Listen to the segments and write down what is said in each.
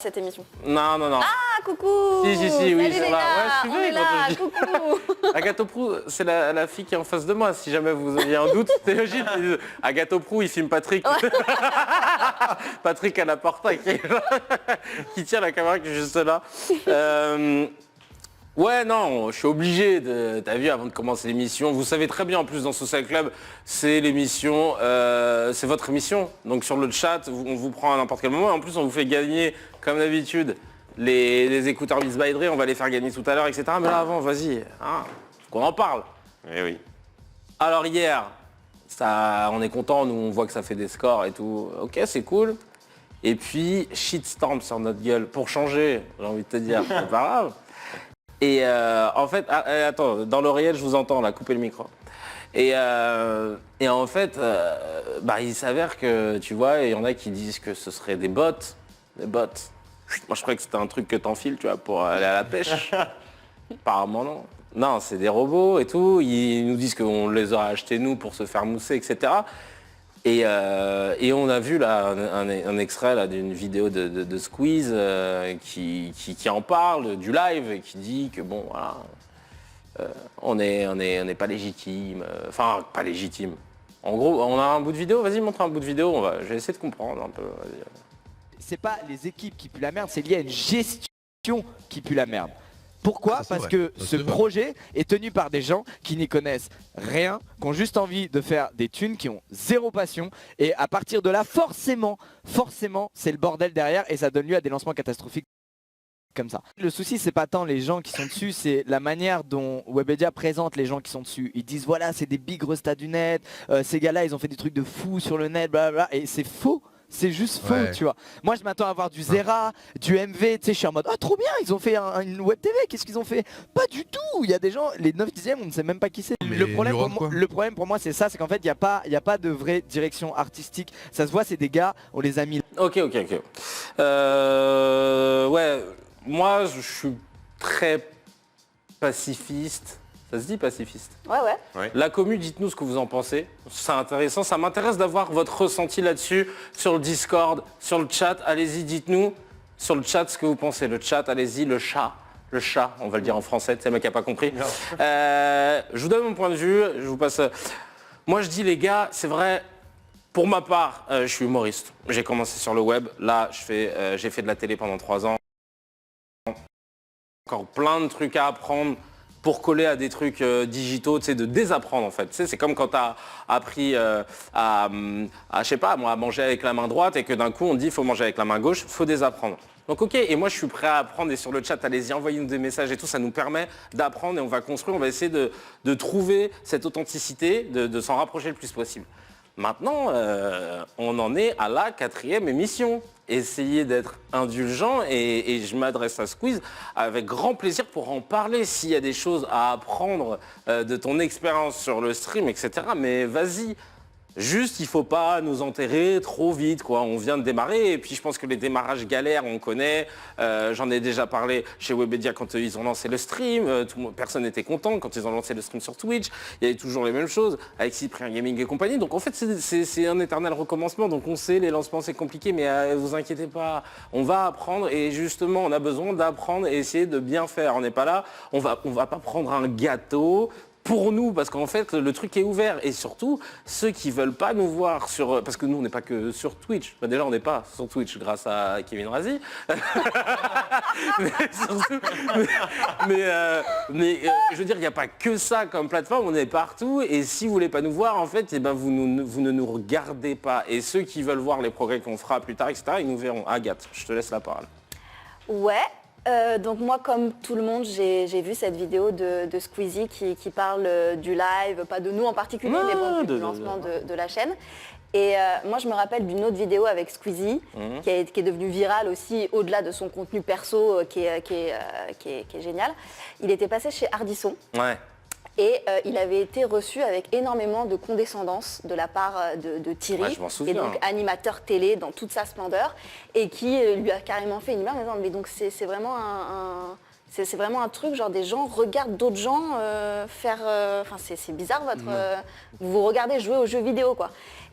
cette émission. Non. Ah, coucou. Si, oui, salut ça les va. gars, Ouais, je suis on vrai est là, coucou. Agathe Prou, c'est la fille qui est en face de moi. Si jamais vous aviez un doute, c'est logique. Agathe Prou, il filme Patrick. Ouais. Patrick à la porta qui tient la caméra qui est juste là. Ouais, non, je suis obligé de... T'as vu, avant de commencer l'émission, vous savez très bien, en plus, dans Social Club, c'est l'émission, c'est votre émission. Donc sur le chat, on vous prend à n'importe quel moment. En plus, on vous fait gagner, comme d'habitude, les écouteurs Beats by Dre. On va les faire gagner tout à l'heure, etc. Mais là, avant, vas-y, hein, faut qu'on en parle. Eh oui. Alors hier, ça, on est content, nous, on voit que ça fait des scores et tout. Ok, c'est cool. Et puis, shitstorm sur notre gueule. Pour changer, j'ai envie de te dire, c'est pas grave. Et en fait, attends, dans l'oreillette, je vous entends, là, coupez le micro. Et en fait, il s'avère que, tu vois, il y en a qui disent que ce serait des bots. Des bots. Moi, je croyais que c'était un truc que t'enfiles, tu vois, pour aller à la pêche. Apparemment, non. Non, c'est des robots et tout. Ils nous disent qu'on les aurait achetés, nous, pour se faire mousser, etc. Et on a vu là un extrait là, d'une vidéo de Squeeze qui en parle, du live, et qui dit que bon, voilà, on n'est pas légitime. Enfin, pas légitime. En gros, on a un bout de vidéo, vas-y, montre un bout de vidéo, je vais essayer de comprendre un peu. C'est pas les équipes qui puent la merde, c'est lié à une gestion qui pue la merde. Pourquoi? Parce que ce projet est tenu par des gens qui n'y connaissent rien, qui ont juste envie de faire des thunes, qui ont zéro passion. Et à partir de là, forcément, c'est le bordel derrière et ça donne lieu à des lancements catastrophiques comme ça. Le souci, c'est pas tant les gens qui sont dessus, c'est la manière dont Webedia présente les gens qui sont dessus. Ils disent voilà, c'est des big restats du net, ces gars-là, ils ont fait des trucs de fous sur le net, blablabla, et c'est faux. C'est juste faux, tu vois. Moi, je m'attends à avoir du Zera, du MV, tu sais, je suis en mode « Ah, trop bien, ils ont fait une web TV, qu'est-ce qu'ils ont fait ?» Pas du tout. Il y a des gens, les 9 dixièmes, on ne sait même pas qui c'est. Le problème pour moi, c'est ça, c'est qu'en fait, il n'y a pas de vraie direction artistique. Ça se voit, c'est des gars, on les a mis... Ok. Ouais, moi, je suis très pacifiste. Ça se dit pacifiste? Ouais. La commu, dites-nous ce que vous en pensez. C'est intéressant. Ça m'intéresse d'avoir votre ressenti là-dessus, sur le Discord, sur le chat. Allez-y, dites-nous sur le chat ce que vous pensez. Le chat, allez-y, le chat, on va le dire en français, c'est le mec qui n'a pas compris. Je vous donne mon point de vue, je vous passe... Moi, je dis, les gars, c'est vrai, pour ma part, je suis humoriste. J'ai commencé sur le web. Là, j'ai fait de la télé pendant 3 ans. Encore plein de trucs à apprendre pour coller à des trucs digitaux, tu sais, de désapprendre en fait. Tu sais, c'est comme quand tu as appris à je sais pas, moi, à manger avec la main droite et que d'un coup on dit il faut manger avec la main gauche, il faut désapprendre. Donc ok, et moi je suis prêt à apprendre et sur le chat, allez-y, envoyez-nous des messages et tout, ça nous permet d'apprendre et on va construire, on va essayer de trouver cette authenticité, de s'en rapprocher le plus possible. Maintenant, on en est à la 4e émission. Essayez d'être indulgent et je m'adresse à Squeeze avec grand plaisir pour en parler s'il y a des choses à apprendre de ton expérience sur le stream, etc. Mais vas-y. Juste, il ne faut pas nous enterrer trop vite, quoi. On vient de démarrer et puis je pense que les démarrages galères, on connaît. J'en ai déjà parlé chez Webedia quand ils ont lancé le stream. Personne n'était content quand ils ont lancé le stream sur Twitch. Il y avait toujours les mêmes choses avec Cyprien Gaming et compagnie. Donc en fait, c'est un éternel recommencement. Donc on sait, les lancements, c'est compliqué, mais vous inquiétez pas. On va apprendre et justement, on a besoin d'apprendre et essayer de bien faire. On n'est pas là, on va pas prendre un gâteau pour nous, parce qu'en fait, le truc est ouvert. Et surtout, ceux qui veulent pas nous voir sur... Parce que nous, on n'est pas que sur Twitch. Déjà, on n'est pas sur Twitch grâce à Kevin Razi. mais je veux dire, il n'y a pas que ça comme plateforme. On est partout. Et si vous voulez pas nous voir, en fait, eh ben, vous ne nous regardez pas. Et ceux qui veulent voir les progrès qu'on fera plus tard, etc., ils nous verront. Agathe, je te laisse la parole. Ouais. Donc moi, comme tout le monde, j'ai vu cette vidéo de Squeezie qui parle du live, pas de nous en particulier, mais bon, du lancement de la chaîne. Et moi, je me rappelle d'une autre vidéo avec Squeezie qui est devenue virale aussi, au-delà de son contenu perso qui est génial. Il était passé chez Ardisson. Ouais. Et il avait été reçu avec énormément de condescendance de la part de Thierry, ouais, je m'en souviens, qui est donc animateur télé dans toute sa splendeur, et qui lui a carrément fait une image en disant mais donc c'est vraiment c'est vraiment un truc, genre des gens regardent d'autres gens faire... Enfin c'est bizarre, vous regardez jouer aux jeux vidéo quoi.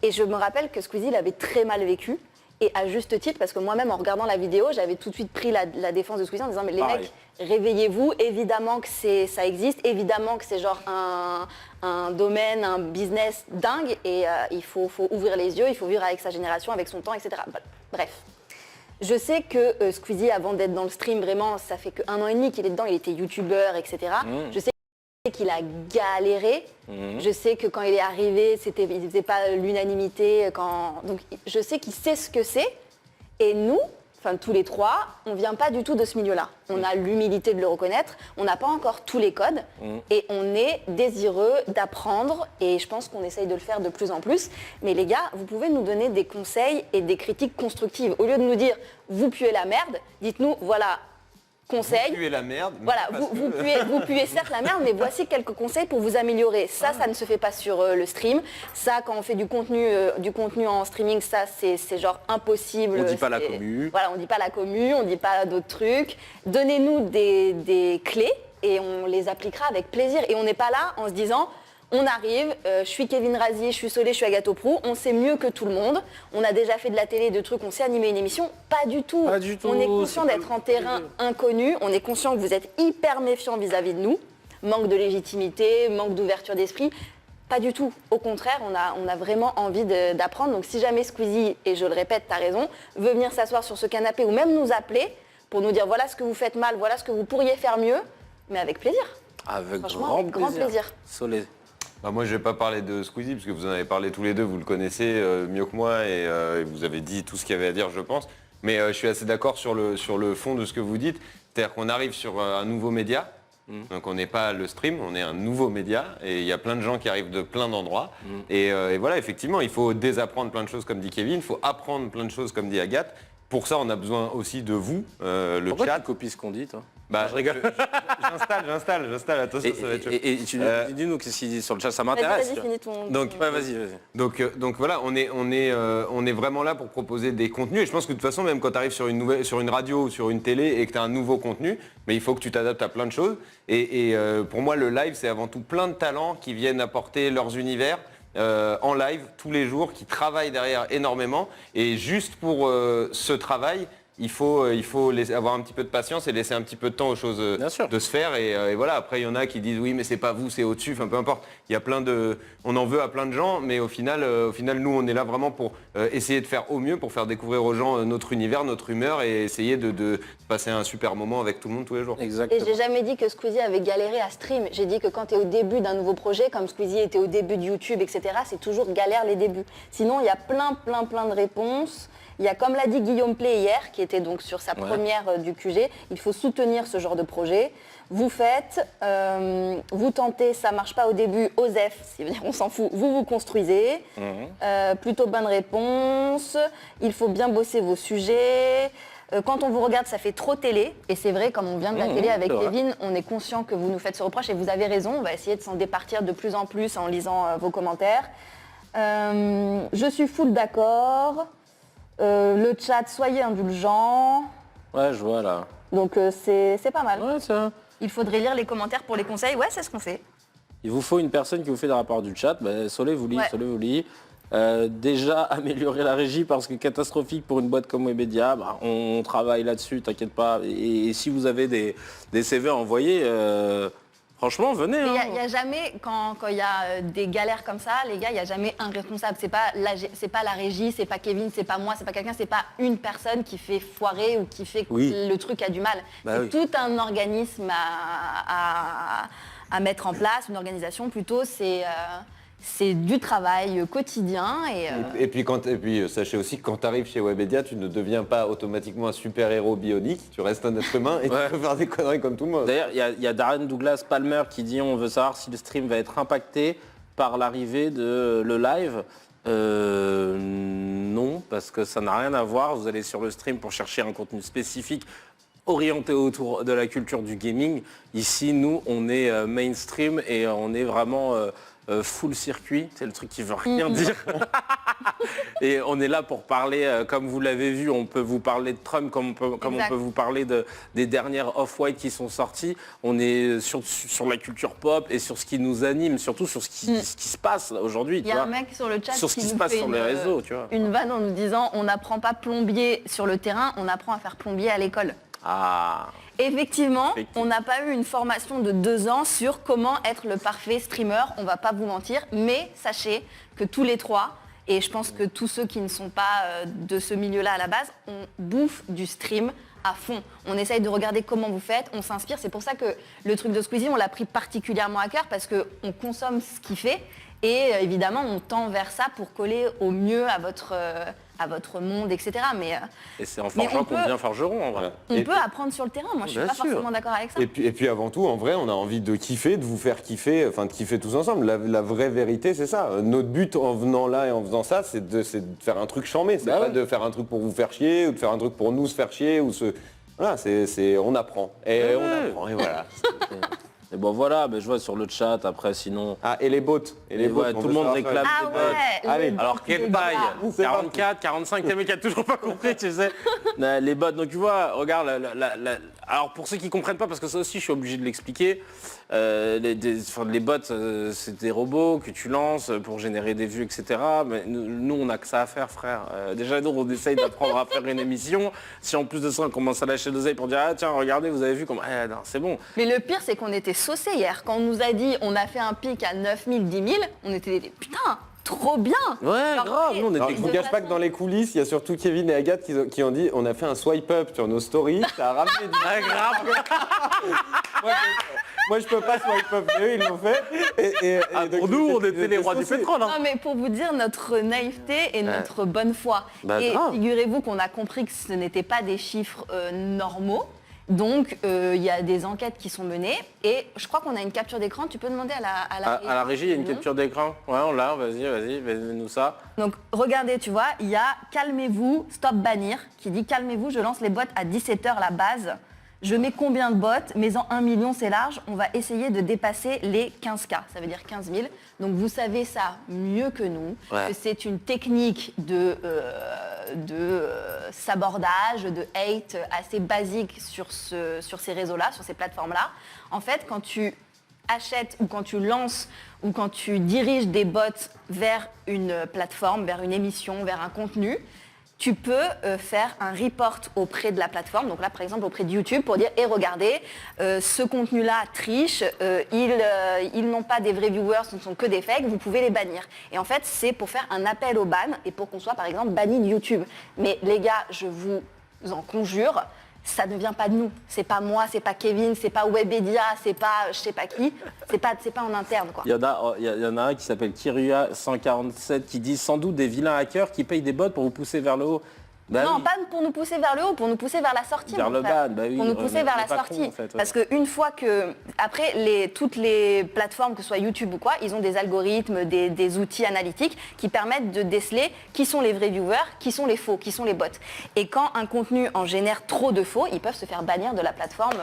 Et je me rappelle que Squeezie l'avait très mal vécu. et à juste titre, parce que moi-même en regardant la vidéo, j'avais tout de suite pris la défense de Squeezie en disant mais les Pareil. mecs, réveillez-vous, évidemment que ça existe, évidemment que c'est genre un domaine, un business dingue, et il faut ouvrir les yeux, il faut vivre avec sa génération, avec son temps, etc. Bref. Je sais que Squeezie, avant d'être dans le stream, vraiment, ça fait qu'1 an et demi qu'il est dedans, il était youtubeur, etc. Je sais qu'il a galéré. Je sais que quand il est arrivé, il ne faisait pas l'unanimité. Donc je sais qu'il sait ce que c'est. Et nous, enfin tous les trois, on ne vient pas du tout de ce milieu-là. On a l'humilité de le reconnaître. On n'a pas encore tous les codes. Et on est désireux d'apprendre. Et je pense qu'on essaye de le faire de plus en plus. Mais les gars, vous pouvez nous donner des conseils et des critiques constructives. Au lieu de nous dire, vous puez la merde, dites-nous, voilà, conseils. Vous puez la merde. Voilà, vous puez certes la merde, mais voici quelques conseils pour vous améliorer. Ça ne se fait pas sur le stream. Ça, quand on fait du contenu en streaming, ça, c'est genre impossible. On dit pas la commu. Voilà, on dit pas la commu, on dit pas d'autres trucs. Donnez-nous des clés et on les appliquera avec plaisir. Et on n'est pas là en se disant... On arrive, je suis Kevin Razier, je suis Solé, je suis Agathe Prou, on sait mieux que tout le monde, on a déjà fait de la télé, de trucs, on sait animer une émission, pas du tout. Pas du tout, On est conscient c'est d'être pas en terrain inconnu, on est conscient que vous êtes hyper méfiant vis-à-vis de nous, manque de légitimité, manque d'ouverture d'esprit, pas du tout. Au contraire, on a vraiment envie d'apprendre, donc si jamais Squeezie, et je le répète, t'as raison, veut venir s'asseoir sur ce canapé ou même nous appeler pour nous dire voilà ce que vous faites mal, voilà ce que vous pourriez faire mieux, mais avec plaisir. Avec Franchement, avec grand plaisir. Solé. Bah, moi, je vais pas parler de Squeezie, parce que vous en avez parlé tous les deux, vous le connaissez mieux que moi, et vous avez dit tout ce qu'il y avait à dire, je pense. Mais je suis assez d'accord sur le fond de ce que vous dites. C'est-à-dire qu'on arrive sur un nouveau média, donc on n'est pas le stream, on est un nouveau média, et il y a plein de gens qui arrivent de plein d'endroits. Et voilà, effectivement, il faut désapprendre plein de choses, comme dit Kevin, il faut apprendre plein de choses, comme dit Agathe. Pour ça, on a besoin aussi de vous, le Pourquoi chat. tu copies ce qu'on dit, toi? Bah, je rigole. J'installe, attention, ça va être chaud. Et tu dis-nous qu'est-ce qu'il dit sur le chat, ça m'intéresse. Vas-y, finis ton... Donc, Ouais, vas-y. Donc voilà, on est vraiment là pour proposer des contenus. Et je pense que de toute façon, même quand tu arrives sur une radio ou sur une télé et que tu as un nouveau contenu, mais il faut que tu t'adaptes à plein de choses. Et pour moi, le live, c'est avant tout plein de talents qui viennent apporter leurs univers en live tous les jours, qui travaillent derrière énormément. Et juste pour ce travail, il faut avoir un petit peu de patience et laisser un petit peu de temps aux choses de se faire. Et voilà, après, il y en a qui disent oui, mais c'est pas vous, c'est au-dessus. Enfin, peu importe. Il y a on en veut à plein de gens, mais au final, nous, on est là vraiment pour essayer de faire au mieux, pour faire découvrir aux gens notre univers, notre humeur et essayer de passer un super moment avec tout le monde tous les jours. Exactement. Et j'ai jamais dit que Squeezie avait galéré à stream. J'ai dit que quand tu es au début d'un nouveau projet, comme Squeezie était au début de YouTube, etc., c'est toujours galère les débuts. Sinon, il y a plein de réponses. Il y a, comme l'a dit Guillaume Play hier, qui était donc sur sa première du QG, il faut soutenir ce genre de projet. Vous faites, vous tentez, ça ne marche pas au début, OSEF, on s'en fout, vous construisez. Plutôt bonne réponse, il faut bien bosser vos sujets. Quand on vous regarde, ça fait trop télé. Et c'est vrai, comme on vient de la télé avec Kevin, on est conscient que vous nous faites ce reproche et vous avez raison. On va essayer de s'en départir de plus en plus en lisant vos commentaires. Je suis full d'accord. Le chat, soyez indulgents. Ouais, je vois là. Donc c'est pas mal. Ouais, ça. Il faudrait lire les commentaires pour les conseils. Ouais, c'est ce qu'on fait. Il vous faut une personne qui vous fait des rapports du chat. Ben, Solé vous lit, Ouais. Solé vous lit. Déjà améliorer la régie parce que catastrophique pour une boîte comme Webedia, bah, on travaille là-dessus, t'inquiète pas. Et si vous avez des CV à envoyer, franchement, venez. Il n'y a jamais, quand il y a des galères comme ça, les gars, il n'y a jamais un responsable. C'est pas la régie, c'est pas Kevin, c'est pas moi, c'est pas quelqu'un, c'est pas une personne qui fait foirer ou qui fait que le truc a du mal. Bah c'est tout un organisme à mettre en place, une organisation plutôt, c'est du travail quotidien. Et puis sachez aussi que quand tu arrives chez Webedia, tu ne deviens pas automatiquement un super-héros bionique, tu restes un être humain et tu peux faire des conneries comme tout le monde. D'ailleurs, il y a Darren Douglas Palmer qui dit on veut savoir si le stream va être impacté par l'arrivée de le live. Non, parce que ça n'a rien à voir. Vous allez sur le stream pour chercher un contenu spécifique orienté autour de la culture du gaming. Ici, nous, on est mainstream et on est vraiment full circuit, c'est le truc qui veut rien dire. Et on est là pour parler, comme vous l'avez vu, on peut vous parler de Trump, comme on peut vous parler des dernières Off-White qui sont sorties. On est sur la culture pop et sur ce qui nous anime, surtout sur ce qui se passe là, aujourd'hui. Il y a un mec sur le chat sur ce qui nous se passe fait sur les réseaux, tu vois. une vanne en nous disant on n'apprend pas plombier sur le terrain, on apprend à faire plombier à l'école. Ah. Effectivement, on n'a pas eu une formation de 2 ans sur comment être le parfait streamer, on va pas vous mentir, mais sachez que tous les 3, et je pense que tous ceux qui ne sont pas de ce milieu-là à la base, on bouffe du stream à fond. On essaye de regarder comment vous faites, on s'inspire. C'est pour ça que le truc de Squeezie, on l'a pris particulièrement à cœur parce qu'on consomme ce qu'il fait et évidemment, on tend vers ça pour coller au mieux à votre monde, etc. Et c'est en forgeant qu'on devient forgeron, en vrai. On peut apprendre sur le terrain. Moi, je suis pas forcément d'accord avec ça. Et puis avant tout, en vrai, on a envie de kiffer, de vous faire kiffer, enfin de kiffer tous ensemble. La vraie vérité, c'est ça. Notre but en venant là et en faisant ça, c'est de faire un truc charmé. C'est pas de faire un truc pour vous faire chier ou de faire un truc pour nous se faire chier ou se... Voilà, on apprend. Et on apprend, et voilà. Et bon voilà, je vois sur le chat après sinon... Ah, et les bots. Et les bots, tout le monde réclame Ah des bots. ouais, Allez, alors quelle taille 44, 45, le mec a toujours pas compris, tu sais. Les bots, donc tu vois, regarde, alors pour ceux qui comprennent pas, parce que ça aussi je suis obligé de l'expliquer, les bots c'est des robots que tu lances pour générer des vues, etc. Mais nous on a que ça à faire, frère. Déjà nous on essaye d'apprendre à faire une émission. Si en plus de ça on commence à lâcher l'oseille pour dire ah tiens regardez vous avez vu comment... non, c'est bon. Mais le pire c'est qu'on était saucés hier. Quand on nous a dit on a fait un pic à 9 000, 10 000, on était putain trop bien. Ouais, grave, nous on était... Je vous cache pas que dans les coulisses, il y a surtout Kevin et Agathe qui ont dit on a fait un swipe up sur nos stories, ça a ramené du... Ah, grave. Moi je peux pas swipe up, mais eux ils l'ont fait. Et donc, pour nous on était les rois du pétrole. Non mais pour vous dire notre naïveté et notre bonne foi. Et grave. figurez-vous qu'on a compris que ce n'étaient pas des chiffres normaux. Donc il y a des enquêtes qui sont menées et je crois qu'on a une capture d'écran. Tu peux demander à la régie. À la régie, il y a une capture d'écran. Ouais, on l'a, vas-y, nous ça. Donc regardez, tu vois, il y a calmez-vous, stop bannir, qui dit calmez-vous, je lance les bots à 17h la base. Je mets combien de bots? Mais en 1 million c'est large, on va essayer de dépasser les 15K, ça veut dire 15 000. Donc vous savez ça mieux que nous, que c'est une technique de sabordage, de hate assez basique sur ces réseaux-là, sur ces plateformes-là. En fait, quand tu achètes ou quand tu lances ou quand tu diriges des bots vers une plateforme, vers une émission, vers un contenu, tu peux faire un report auprès de la plateforme, donc là par exemple auprès de YouTube pour dire « regardez, ce contenu-là triche, ils n'ont pas des vrais viewers, ce ne sont que des fakes, vous pouvez les bannir. » Et en fait c'est pour faire un appel au ban et pour qu'on soit par exemple banni de YouTube. Mais les gars, je vous en conjure, ça ne vient pas de nous. C'est pas moi, c'est pas Kevin, c'est pas Webedia, c'est pas je sais pas qui, c'est pas en interne quoi. Il y en a un qui s'appelle Kiria147 qui dit sans doute des vilains hackers qui payent des bots pour vous pousser vers le haut. Bah non, oui. pas pour nous pousser vers le haut, pour nous pousser vers la sortie. Vers le ban, bah oui. Pour nous pousser vers la sortie. En fait, Parce qu'une fois que... Après, toutes les plateformes, que ce soit YouTube ou quoi, ils ont des algorithmes, des outils analytiques qui permettent de déceler qui sont les vrais viewers, qui sont les faux, qui sont les bots. Et quand un contenu en génère trop de faux, ils peuvent se faire bannir de la plateforme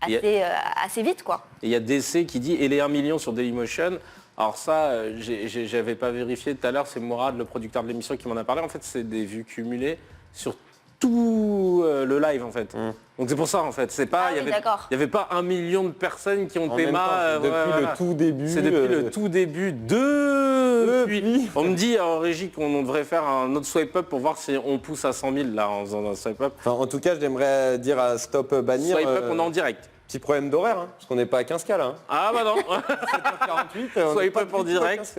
assez vite, quoi. Et il y a DC qui dit « et les 1 million sur Dailymotion ». Alors ça, j'avais pas vérifié tout à l'heure, c'est Mourad, le producteur de l'émission, qui m'en a parlé. En fait, c'est des vues cumulées sur tout le live, en fait. Donc c'est pour ça, en fait. C'est pas, il y avait pas 1 million de personnes qui ont depuis le tout début. C'est depuis le tout début depuis. On me dit en régie qu'on devrait faire un autre swipe up pour voir si on pousse à 100 000 là en faisant un swipe up. Enfin, en tout cas, j'aimerais dire à Stop Bannir. Swipe up, on est en direct. Petit problème d'horaire, hein, parce qu'on n'est pas à 15K là. Hein. Ah bah non. 7h48. Swipe up en direct.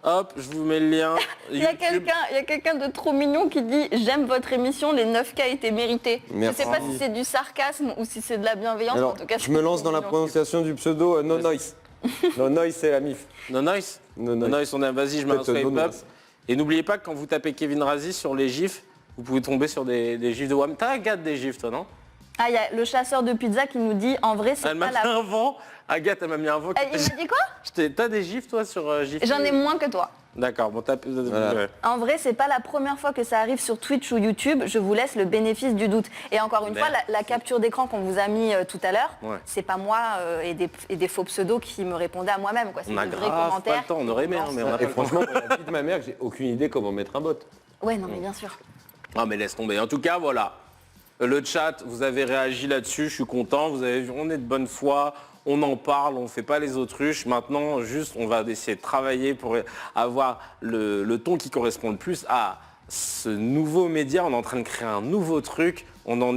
Hop, je vous mets le lien. Il y a quelqu'un de trop mignon qui dit « J'aime votre émission, les 9K étaient mérités ». Je ne sais pas si c'est du sarcasme ou si c'est de la bienveillance. Alors, en tout cas, je me lance dans la prononciation du pseudo No Noise. No Noise, c'est la MIF. No Noise. No Noise, vas-y, je mets un swipe up. Et n'oubliez pas que quand vous tapez Kevin Razi sur les gifs, vous pouvez tomber sur des gifs de WAM. T'as Agathe des gifs, toi, non? Ah, il y a le chasseur de pizza qui nous dit, en vrai, c'est Elle m'a pas mis la... un vent. Agathe, elle m'a mis un vent. Il m'a dit quoi? T'as des gifs, toi, sur gifs? J'en ai moins que toi. D'accord, bon, t'as... Ouais. En vrai, c'est pas la première fois que ça arrive sur Twitch ou YouTube. Je vous laisse le bénéfice du doute. Et encore une fois, la capture d'écran qu'on vous a mis tout à l'heure, c'est pas moi et des faux pseudos qui me répondaient à moi-même. C'est On a des vrais grave commentaires. pas le temps, on aurait aimé, hein, mais on a pas Et le temps. franchement, pour la vie de ma mère, j'ai aucune idée comment mettre un bot. Ouais, non, mais bien sûr. Ah, mais laisse tomber. En tout cas, voilà. Le chat, vous avez réagi là-dessus, je suis content. Vous avez vu, on est de bonne foi. On en parle, on ne fait pas les autruches. Maintenant, juste, on va essayer de travailler pour avoir le ton qui correspond le plus à ce nouveau média. On est en train de créer un nouveau truc. On en